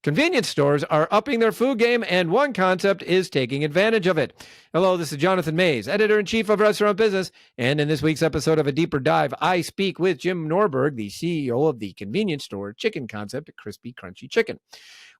Convenience stores are upping their food game, and one concept is taking advantage of it. Hello, this is Jonathan Mays, editor-in-chief of Restaurant Business, and in this week's episode of A Deeper Dive, I speak with Jim Norberg, the CEO of the convenience store chicken concept at Krispy Krunchy Chicken.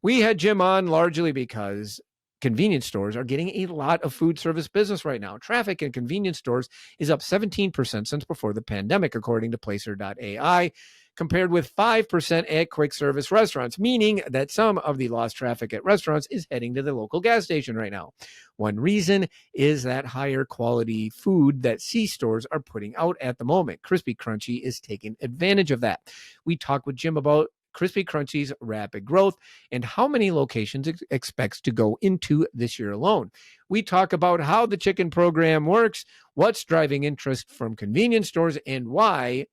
We had Jim on largely because convenience stores are getting a lot of food service business right now. Traffic in convenience stores is up 17% since before the pandemic, according to Placer.ai, compared with 5% at quick service restaurants, meaning that some of the lost traffic at restaurants is heading to the local gas station right now. One reason is that higher quality food that C stores are putting out at the moment. Krispy Krunchy is taking advantage of that. We talked with Jim about Krispy Krunchy's rapid growth and how many locations it expects to go into this year alone. We talk about how the chicken program works, what's driving interest from convenience stores, and why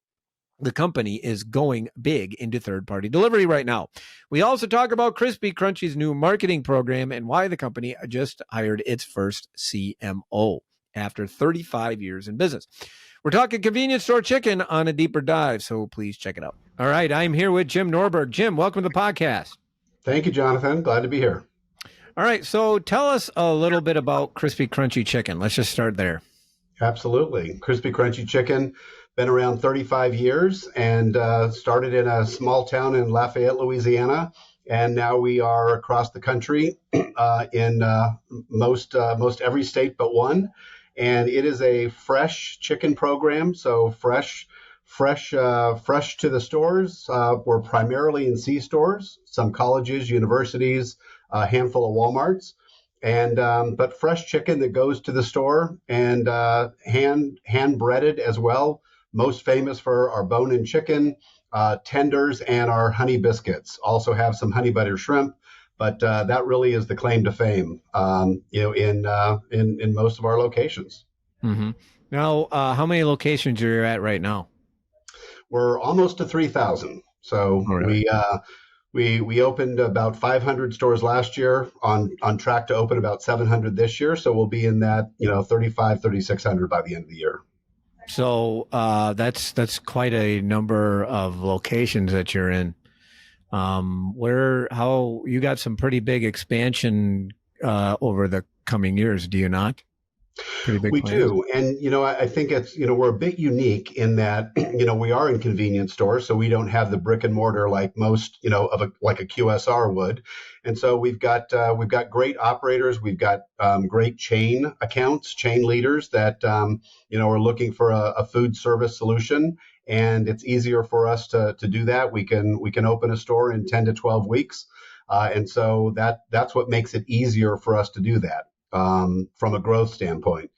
the company is going big into third-party delivery right now. We also talk about Krispy Krunchy's new marketing program and why the company just hired its first CMO after 35 years in business. We're talking convenience store chicken on A Deeper Dive, so please check it out. All right, I'm here with Jim Norberg. Jim, welcome to the podcast. Thank you, Jonathan. Glad to be here. All right, so tell us a little bit about Krispy Krunchy Chicken. Let's just start there. Absolutely. Krispy Krunchy Chicken, been around 35 years and started in a small town in Lafayette, Louisiana. And now we are across the country in most every state but one. And it is a fresh chicken program, so fresh to the stores. We're primarily in C stores, some colleges, universities, a handful of Walmarts, and but fresh chicken that goes to the store and hand breaded as well. Most famous for our bone-in chicken, tenders, and our honey biscuits. Also have some honey butter shrimp, but that really is the claim to fame, in most of our locations. Mm-hmm. Now, how many locations are you at right now? We're almost to 3,000. So right. We opened about 500 stores last year, on track to open about 700 this year. So we'll be in that 3,600 by the end of the year. So that's quite a number of locations that you're in. How you got some pretty big expansion over the coming years, do you not? Pretty big we plans. Do. And, I think it's, we're a bit unique in that, we are in convenience stores, so we don't have the brick and mortar like most, like a QSR would. And so we've got great operators. We've got great chain accounts, chain leaders that, are looking for a food service solution. And it's easier for us to do that. We can open a store in 10 to 12 weeks. And so that's what makes it easier for us to do that. From a growth standpoint,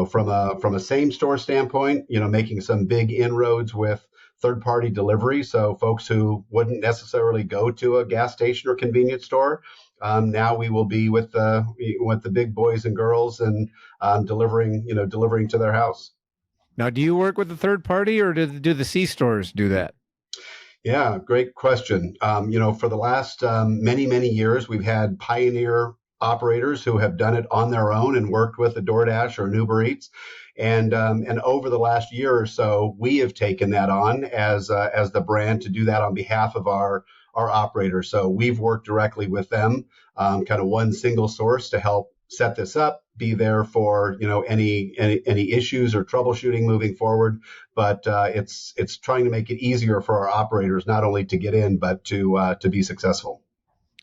from a same store standpoint, making some big inroads with third party delivery. So folks who wouldn't necessarily go to a gas station or convenience store, now we will be with the big boys and girls and delivering to their house. Now, do you work with the third party, or do the C stores do that? Yeah, great question. For the last many years, we've had pioneer operators who have done it on their own and worked with a DoorDash or an Uber Eats. And over the last year or so, we have taken that on as the brand to do that on behalf of our operators. So we've worked directly with them, kind of one single source to help set this up, be there for any issues or troubleshooting moving forward. But it's trying to make it easier for our operators not only to get in but to be successful.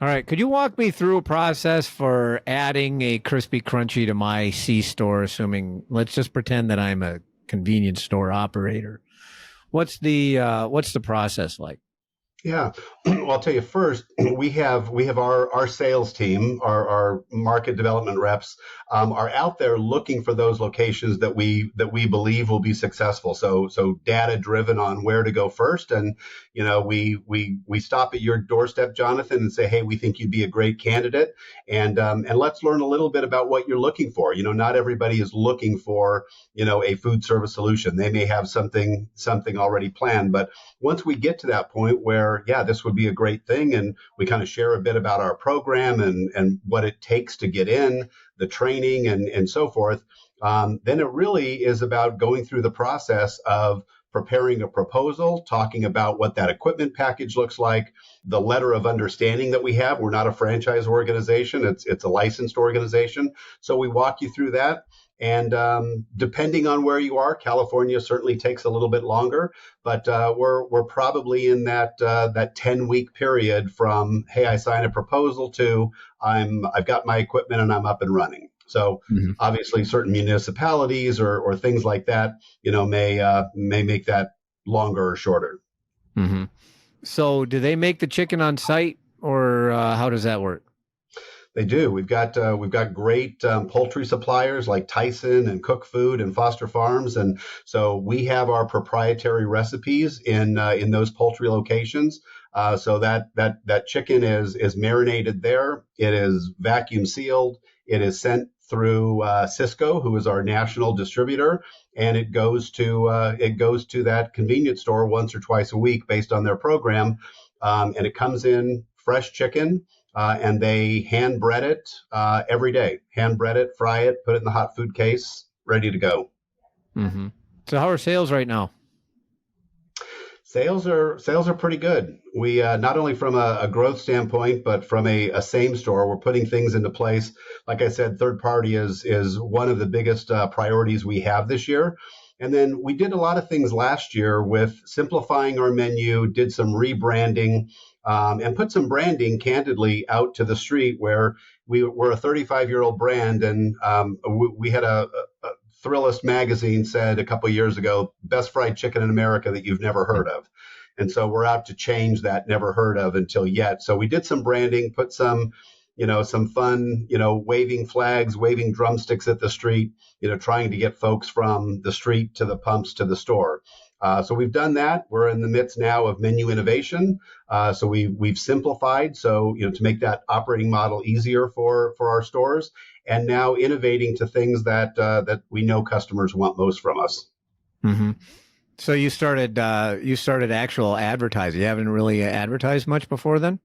All right. Could you walk me through a process for adding a Krispy Krunchy to my C store, assuming, let's just pretend that I'm a convenience store operator. What's the process like? Yeah. Well, I'll tell you first, we have our sales team, our market development reps are out there looking for those locations that we believe will be successful. So data driven on where to go first. And, we stop at your doorstep, Jonathan, and say, hey, we think you'd be a great candidate. And let's learn a little bit about what you're looking for. Not everybody is looking for, a food service solution. They may have something already planned. But once we get to that point where, yeah, this would be a great thing, and we kind of share a bit about our program and what it takes to get in, the training and so forth, then it really is about going through the process of preparing a proposal, talking about what that equipment package looks like, the letter of understanding that we have. We're not a franchise organization. It's a licensed organization. So we walk you through that. And depending on where you are, California certainly takes a little bit longer, but we're probably in that 10-week period from, hey, I sign a proposal to I've got my equipment and I'm up and running. So obviously certain municipalities or things like that, may make that longer or shorter. Mm-hmm. So do they make the chicken on site, or how does that work? They do. We've got great poultry suppliers like Tyson and Cook Food and Foster Farms, and so we have our proprietary recipes in those poultry locations. So that chicken is marinated there. It is vacuum sealed. It is sent through Cisco, who is our national distributor, and it goes to that convenience store once or twice a week based on their program, and it comes in fresh chicken. And they hand bread it every day. Hand bread it, fry it, put it in the hot food case, ready to go. Mm-hmm. So how are sales right now? Sales are pretty good. We not only from a growth standpoint, but from a same store, we're putting things into place. Like I said, third party is one of the biggest priorities we have this year. And then we did a lot of things last year with simplifying our menu, did some rebranding, and put some branding candidly out to the street where we're a 35-year-old brand. And we had a Thrillist magazine said a couple of years ago, best fried chicken in America that you've never heard of. And so we're out to change that never heard of until yet. So we did some branding, put some fun, waving flags, waving drumsticks at the street, trying to get folks from the street to the pumps to the store. So we've done that. We're in the midst now of menu innovation. So we've simplified, so to make that operating model easier for our stores, and now innovating to things that we know customers want most from us. Mm-hmm. So you started actual advertising. You haven't really advertised much before then?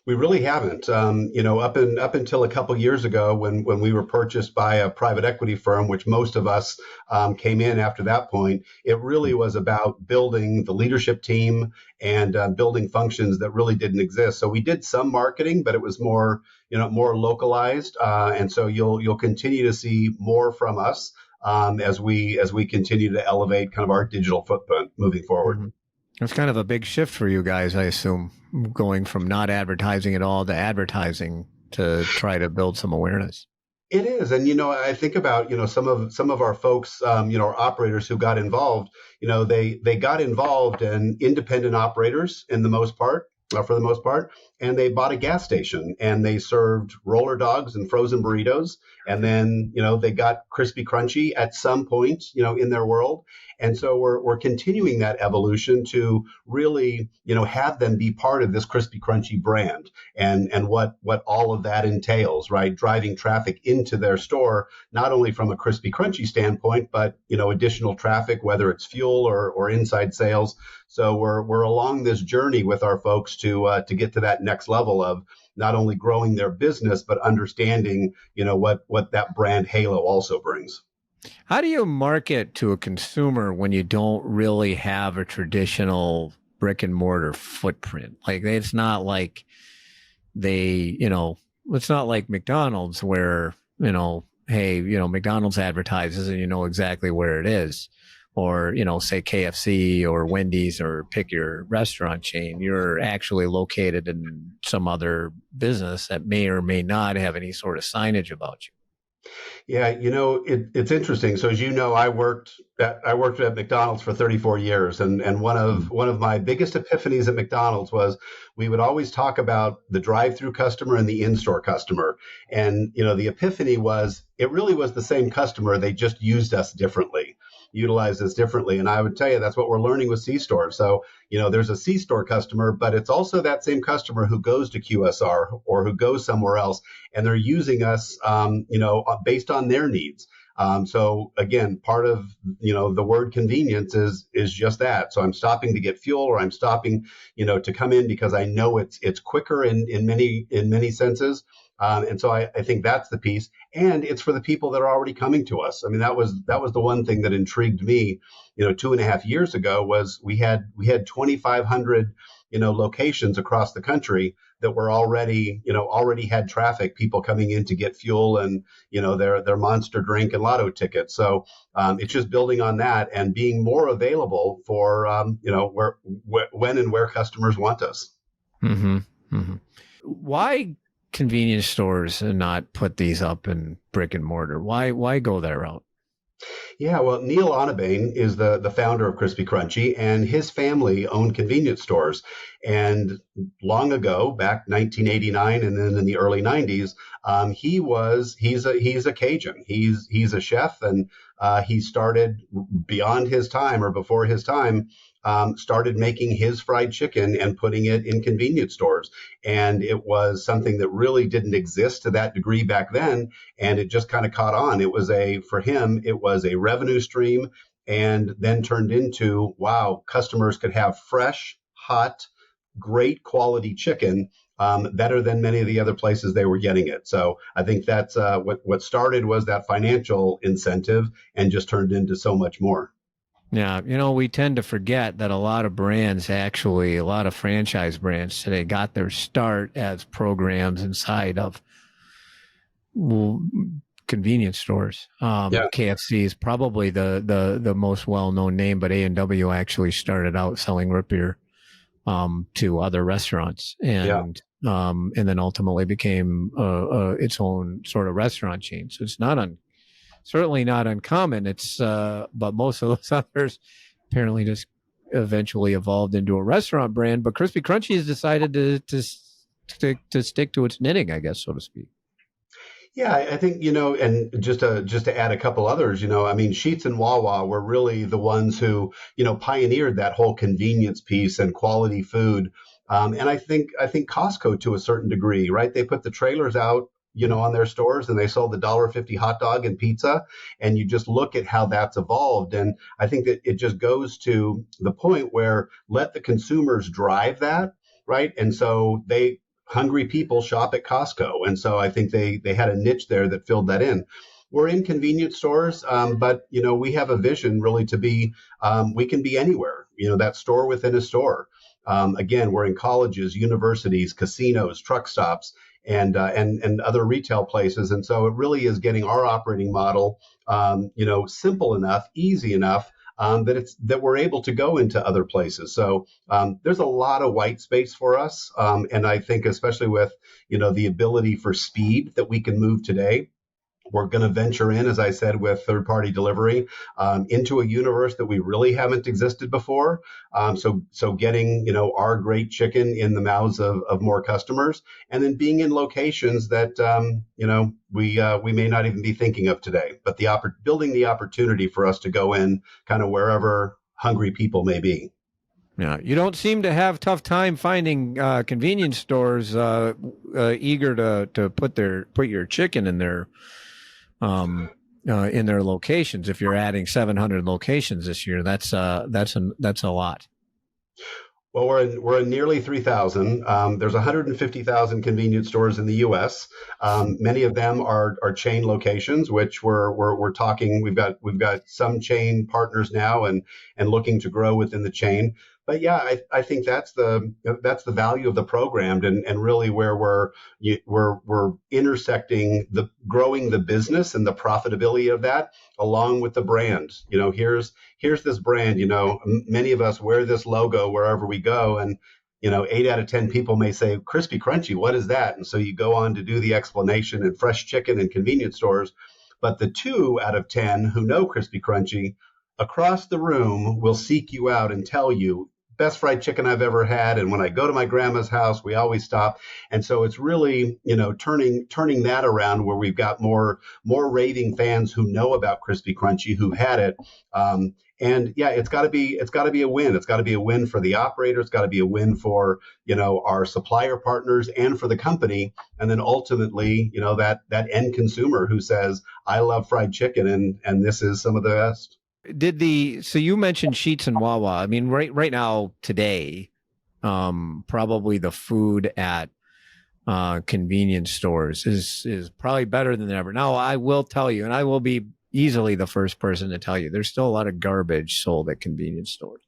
We really haven't. Up until a couple years ago, when we were purchased by a private equity firm, which most of us came in after that point, it really was about building the leadership team and building functions that really didn't exist. So we did some marketing, but it was more localized. And so you'll continue to see more from us as we continue to elevate kind of our digital footprint moving forward. Mm-hmm. It's kind of a big shift for you guys, I assume, going from not advertising at all to advertising to try to build some awareness. It is. And, I think about, some of our folks, our operators who got involved, they got involved in independent operators for the most part, and they bought a gas station and they served roller dogs and frozen burritos. And then, they got Krispy Krunchy at some point, in their world. And so we're continuing that evolution to really, have them be part of this Krispy Krunchy brand and what all of that entails, right? Driving traffic into their store, not only from a Krispy Krunchy standpoint, but, additional traffic, whether it's fuel or inside sales. So we're along this journey with our folks to get to that next level of not only growing their business, but understanding, what that brand halo also brings. How do you market to a consumer when you don't really have a traditional brick and mortar footprint? Like, it's not like it's not like McDonald's where, hey, McDonald's advertises and you know exactly where it is. Or, say KFC or Wendy's or pick your restaurant chain. You're actually located in some other business that may or may not have any sort of signage about you. Yeah, it's interesting. So as you know, I worked at McDonald's for 34 years, and one of my biggest epiphanies at McDonald's was we would always talk about the drive-through customer and the in-store customer. And the epiphany was it really was the same customer. They just used us differently, utilized us differently. And I would tell you that's what we're learning with C-stores. So there's a C-store customer, but it's also that same customer who goes to QSR or who goes somewhere else, and they're using us, based on their needs. So again, part of, the word convenience is just that. So I'm stopping to get fuel, or I'm stopping, to come in because I know it's quicker in many senses. And so I think that's the piece, and it's for the people that are already coming to us. I mean, that was the one thing that intrigued me, 2.5 years ago was we had 2,500 locations across the country that were already had traffic, people coming in to get fuel and their Monster drink and lotto tickets. So it's just building on that and being more available for when and where customers want us. Mm-hmm. Mm-hmm. Why convenience stores and not put these up in brick and mortar? Why go that route? Yeah, well, Neil Onabane is the founder of Krispy Krunchy, and his family owned convenience stores. And long ago, back 1989, and then in the early 90s, he's a Cajun. He's a chef, and he started beyond his time or before his time. Started making his fried chicken and putting it in convenience stores. And it was something that really didn't exist to that degree back then. And it just kind of caught on. For him, it was a revenue stream, and then turned into, wow, customers could have fresh, hot, great quality chicken, better than many of the other places they were getting it. So I think that's what started was that financial incentive and just turned into so much more. Yeah, we tend to forget that a lot of franchise brands today got their start as programs inside of convenience stores. KFC is probably the most well-known name, but A&W actually started out selling root beer to other restaurants, and then ultimately became its own sort of restaurant chain. So it's certainly not uncommon. But most of those others apparently just eventually evolved into a restaurant brand. But Krispy Krunchy has decided to stick to its knitting, I guess, so to speak. Yeah, I think, and just to add a couple others, I mean, Sheetz and Wawa were really the ones who, pioneered that whole convenience piece and quality food. And I think Costco to a certain degree, right? They put the trailers out, on their stores, and they sold the $1.50 hot dog and pizza. And you just look at how that's evolved. And I think that it just goes to the point where let the consumers drive that, right? And so hungry people shop at Costco. And so I think they had a niche there that filled that in. We're in convenience stores, but, we have a vision really to be, we can be anywhere, that store within a store. Again, we're in colleges, universities, casinos, truck stops, and other retail places. And so it really is getting our operating model, simple enough, easy enough, that we're able to go into other places. So there's a lot of white space for us. And I think especially with, the ability for speed that we can move today, we're going to venture in, as I said, with third-party delivery into a universe that we really haven't existed before. So getting, our great chicken in the mouths of more customers, and then being in locations that, we may not even be thinking of today. But building the opportunity for us to go in kind of wherever hungry people may be. Yeah, you don't seem to have tough time finding convenience stores eager to put your chicken in their locations. If you're adding 700 locations this year, that's a lot. Well, we're in nearly 3,000. There's 150,000 convenience stores in the U.S. Many of them are chain locations, which we're talking. We've got some chain partners now and looking to grow within the chain. But yeah, I think that's the value of the program, and really where we're intersecting growing the business and the profitability of that along with the brand. Here's this brand. Many of us wear this logo wherever we go, and 8 out of 10 people may say, Krispy Krunchy, what is that? And so you go on to do the explanation in fresh chicken and convenience stores. But the 2 out of 10 who know Krispy Krunchy across the room will seek you out and tell you, best fried chicken I've ever had. And when I go to my grandma's house, we always stop. And so it's really, turning that around where we've got more raving fans who know about Krispy Krunchy, who've had it. And yeah, it's got to be a win. It's got to be a win for the operator. It's got to be a win for, our supplier partners and for the company. And then ultimately, that end consumer who says, I love fried chicken and this is some of the best. So you mentioned Sheetz and Wawa. I mean, right now today, probably the food at convenience stores is probably better than ever. Now, I will tell you, and I will be easily the first person to tell you, there's still a lot of garbage sold at convenience stores.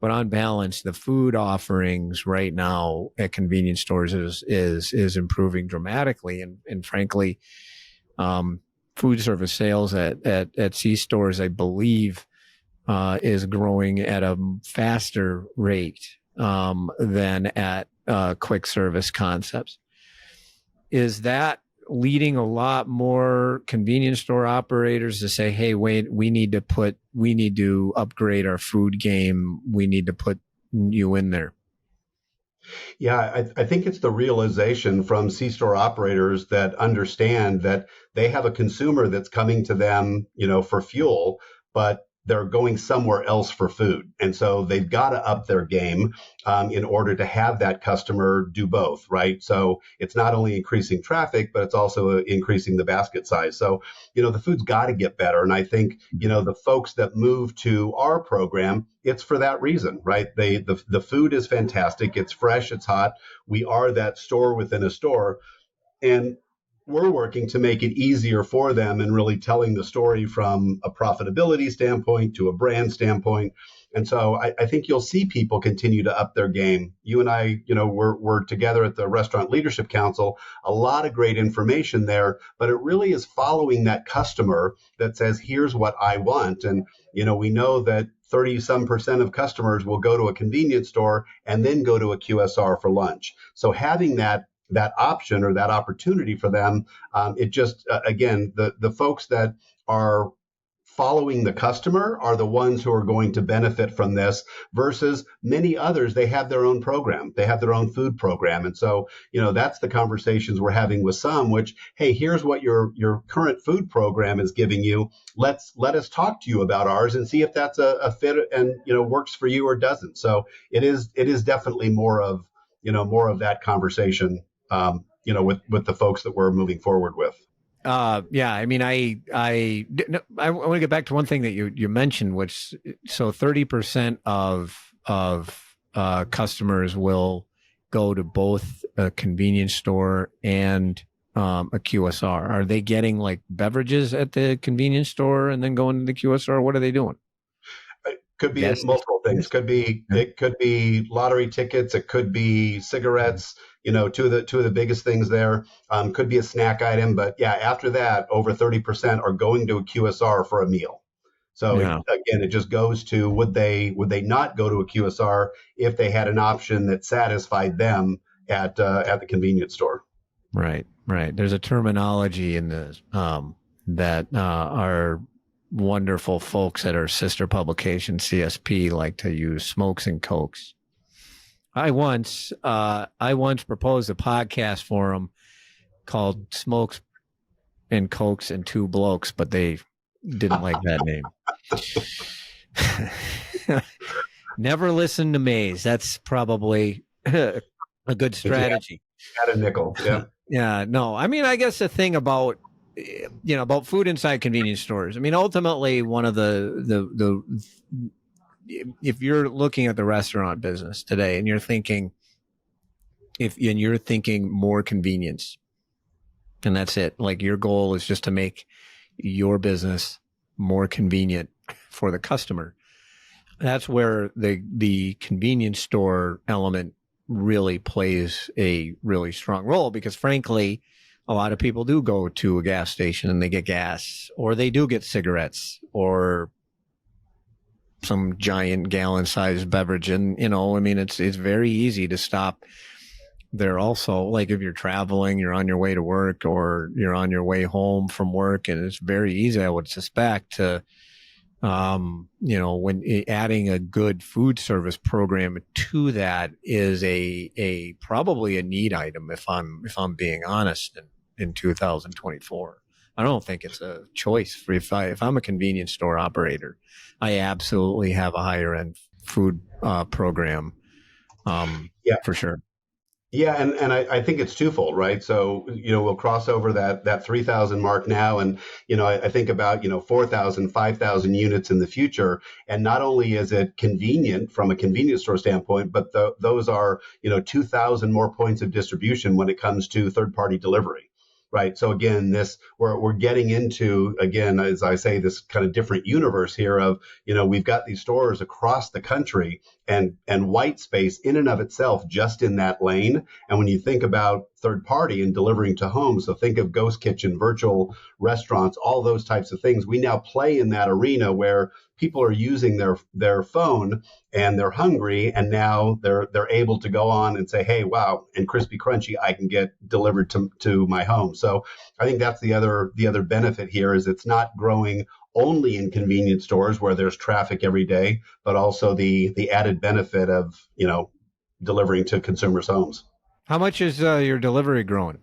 But on balance, the food offerings right now at convenience stores is improving dramatically, and frankly, food service sales at C stores, I believe, is growing at a faster rate than at quick service concepts. Is that leading a lot more convenience store operators to say, hey, wait, we need to upgrade our food game. We need to put you in there? Yeah, I think it's the realization from C-store operators that understand that they have a consumer that's coming to them, for fuel, but they're going somewhere else for food. And so they've got to up their game in order to have that customer do both, right? So it's not only increasing traffic, but it's also increasing the basket size. So, the food's got to get better. And I think, the folks that move to our program, it's for that reason, right? The food is fantastic. It's fresh. It's hot. We are that store within a store. And we're working to make it easier for them and really telling the story from a profitability standpoint to a brand standpoint. And so I think you'll see people continue to up their game. You and I, we're together at the Restaurant Leadership Council, a lot of great information there, but it really is following that customer that says, here's what I want. And, we know that 30% of customers will go to a convenience store and then go to a QSR for lunch. So having that option or that opportunity for them, it just, again, the folks that are following the customer are the ones who are going to benefit from this versus many others. They have their own program. They have their own food program. And so, that's the conversations we're having with some, which, hey, here's what your current food program is giving you. Let us talk to you about ours and see if that's a fit and, works for you or doesn't. So it is definitely more of that conversation, with the folks that we're moving forward with. Yeah, I mean, I want to get back to one thing that you mentioned, which, so 30% of customers will go to both a convenience store and a QSR. Are they getting like beverages at the convenience store and then going to the QSR? What are they doing? Could be multiple things. It could be lottery tickets. It could be cigarettes. Two of the biggest things there. Could be a snack item, but yeah, after that, over 30% are going to a QSR for a meal. So again, it just goes to would they not go to a QSR if they had an option that satisfied them at the convenience store? Right. There's a terminology in this that our wonderful folks at our sister publication CSP like to use: smokes and cokes. I once proposed a podcast for them called Smokes and Cokes and Two Blokes, but they didn't like that name. Never listen to Maze. That's probably a good strategy. Got a nickel. Yeah. Yeah. No, I mean, I guess the thing about food inside convenience stores, I mean, ultimately one of the if you're looking at the restaurant business today and you're thinking more convenience, and that's it, like your goal is just to make your business more convenient for the customer, that's where the convenience store element really plays a really strong role, because frankly, a lot of people do go to a gas station and they get gas, or they do get cigarettes, or some giant gallon-sized beverage. And, I mean, it's very easy to stop there also. Like if you're traveling, you're on your way to work or you're on your way home from work, and it's very easy, I would suspect, to, when adding a good food service program to that is a probably a need item, if I'm being honest, in 2024. I don't think it's a choice for if I'm a convenience store operator, I absolutely have a higher end food program. For sure. Yeah, and I think it's twofold, right? So, we'll cross over that 3,000 mark now. And, I think about, 4,000, 5,000 units in the future. And not only is it convenient from a convenience store standpoint, but those are, 2,000 more points of distribution when it comes to third party delivery. Right. So again, we're getting into, again, as I say, this kind of different universe here of, we've got these stores across the country and white space in and of itself just in that lane. And when you think about third party and delivering to homes, so think of ghost kitchen, virtual restaurants, all those types of things. We now play in that arena where people are using their phone and they're hungry, and now they're able to go on and say, hey, wow, and Krispy Crunchy I can get delivered to my home. So I think that's the other benefit here is it's not growing only in convenience stores where there's traffic every day, but also the added benefit of, delivering to consumers' homes. How much is your delivery growing?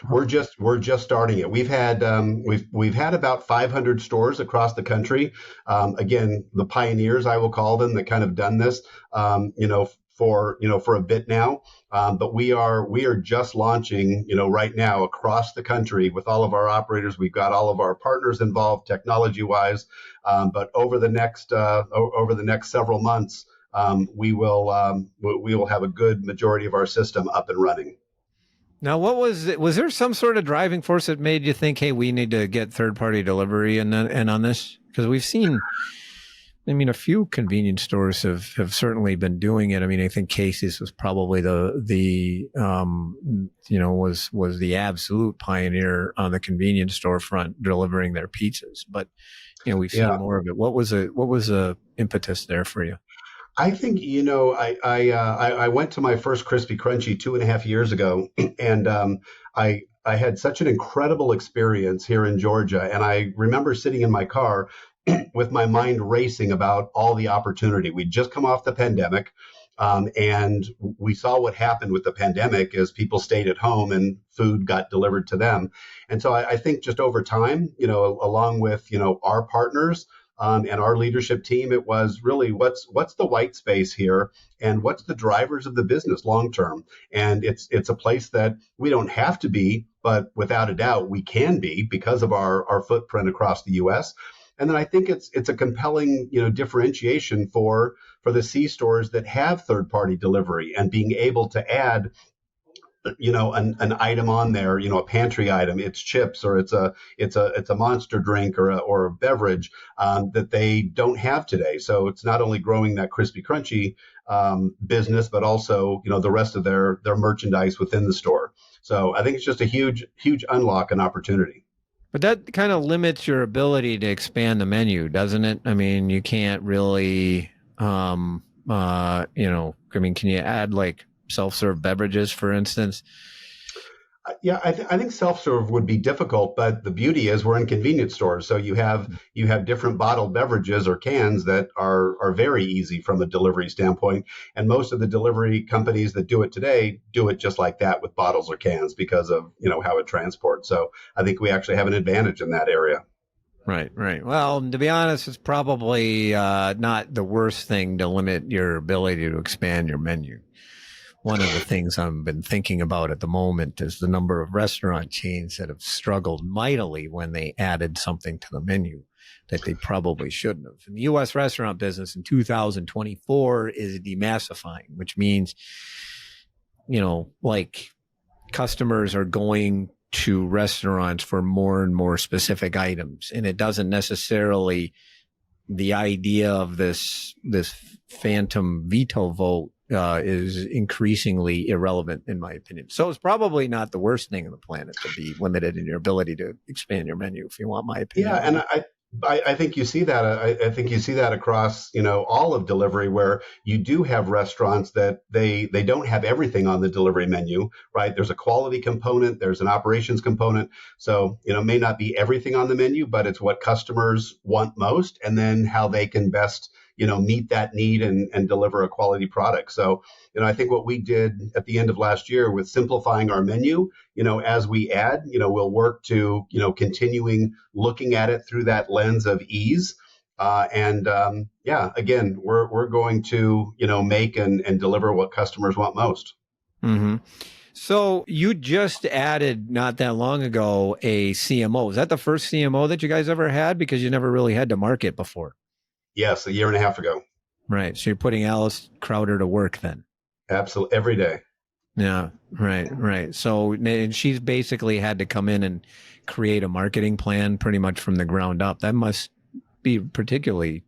We're just starting it. We've had about 500 stores across the country. Again, the pioneers, I will call them, that kind of done this, for a bit now. But we are just launching, right now across the country with all of our operators. We've got all of our partners involved technology wise. But over the next several months, we will have a good majority of our system up and running. Now, what was it? Was there some sort of driving force that made you think, hey, we need to get third party delivery and on this? Because we've seen, a few convenience stores have certainly been doing it. I think Casey's was probably was the absolute pioneer on the convenience store front delivering their pizzas. But, we've seen more of it. What was the impetus there for you? I think, I went to my first Krispy Crunchy 2.5 years ago, and I had such an incredible experience here in Georgia. And I remember sitting in my car with my mind racing about all the opportunity. We'd just come off the pandemic, and we saw what happened with the pandemic as people stayed at home and food got delivered to them. And so I think just over time, along with, our partners, and our leadership team, it was really what's the white space here and what's the drivers of the business long term. And it's a place that we don't have to be, but without a doubt we can be because of our footprint across the U.S. And then I think it's a compelling differentiation for the C stores that have third party delivery and being able to add an item on there, a pantry item, it's chips or it's a Monster drink or a beverage that they don't have today. So it's not only growing that Krispy Crunchy business, but also the rest of their merchandise within the store. So I think it's just a huge unlock and opportunity. But that kind of limits your ability to expand the menu, doesn't it? You can't really, can you add like self-serve beverages, for instance? Yeah, I think self-serve would be difficult, but the beauty is we're in convenience stores, so you have different bottled beverages or cans that are very easy from a delivery standpoint, and most of the delivery companies that do it today do it just like that with bottles or cans because of how it transports. So I think we actually have an advantage in that area. Right. Well, to be honest, it's probably not the worst thing to limit your ability to expand your menu. One of the things I've been thinking about at the moment is the number of restaurant chains that have struggled mightily when they added something to the menu that they probably shouldn't have. And the U.S. restaurant business in 2024 is demassifying, which means, like customers are going to restaurants for more and more specific items. And it doesn't necessarily, the idea of this phantom veto vote is increasingly irrelevant, in my opinion. So it's probably not the worst thing on the planet to be limited in your ability to expand your menu, if you want my opinion. Yeah, and I think you see that. I think you see that across all of delivery, where you do have restaurants that they don't have everything on the delivery menu, right? There's a quality component, there's an operations component, so may not be everything on the menu, but it's what customers want most, and then how they can best meet that need and deliver a quality product. So, I think what we did at the end of last year with simplifying our menu, as we add, we'll work to, continuing looking at it through that lens of ease. Again, we're going to, make and deliver what customers want most. Mm-hmm. So you just added not that long ago a CMO. Is that the first CMO that you guys ever had? Because you never really had to market before. Yes, a year and a half ago. Right. So you're putting Alice Crowder to work then. Absolutely, every day. Yeah. Right. So and she's basically had to come in and create a marketing plan pretty much from the ground up. That must be particularly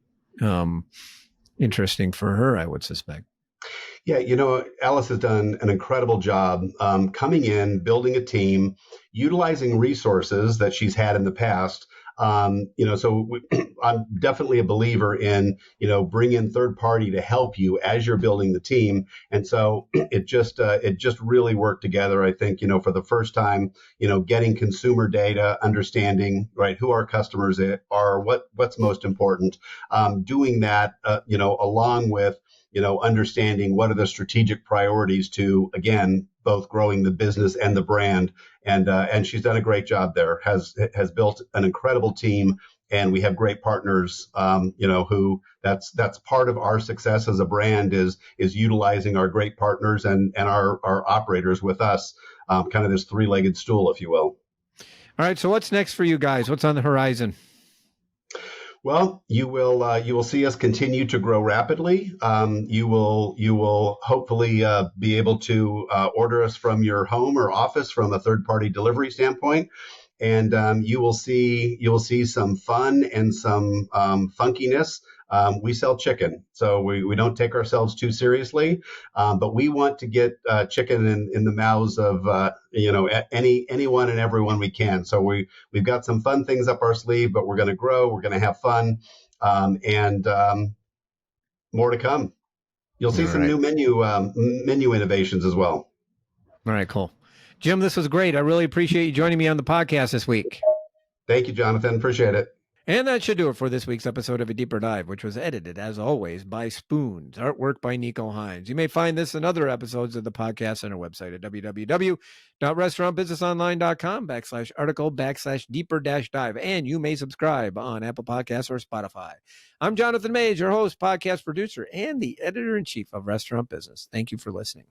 interesting for her, I would suspect. Yeah, Alice has done an incredible job coming in, building a team, utilizing resources that she's had in the past. I'm definitely a believer in, bring in third party to help you as you're building the team. And so it just really worked together. I think, for the first time, getting consumer data, understanding, right, who our customers are, what's most important, doing that, along with, understanding what are the strategic priorities to, again, both growing the business and the brand. And she's done a great job there, has built an incredible team. And we have great partners, who that's part of our success as a brand is utilizing our great partners and our operators with us, kind of this three-legged stool, if you will. All right. So what's next for you guys? What's on the horizon? Well, you will see us continue to grow rapidly. You will hopefully be able to order us from your home or office from a third party delivery standpoint, and you will see some fun and some funkiness. We sell chicken, so we don't take ourselves too seriously, but we want to get chicken in the mouths of anyone and everyone we can. So we've got some fun things up our sleeve, but we're going to grow, we're going to have fun, and more to come. You'll see some new menu innovations as well. All right, cool. Jim, this was great. I really appreciate you joining me on the podcast this week. Thank you, Jonathan. Appreciate it. And that should do it for this week's episode of A Deeper Dive, which was edited, as always, by Spoons, artwork by Nico Hines. You may find this and other episodes of the podcast on our website at www.restaurantbusinessonline.com/article/deeper-dive. And you may subscribe on Apple Podcasts or Spotify. I'm Jonathan Mays, your host, podcast producer, and the editor-in-chief of Restaurant Business. Thank you for listening.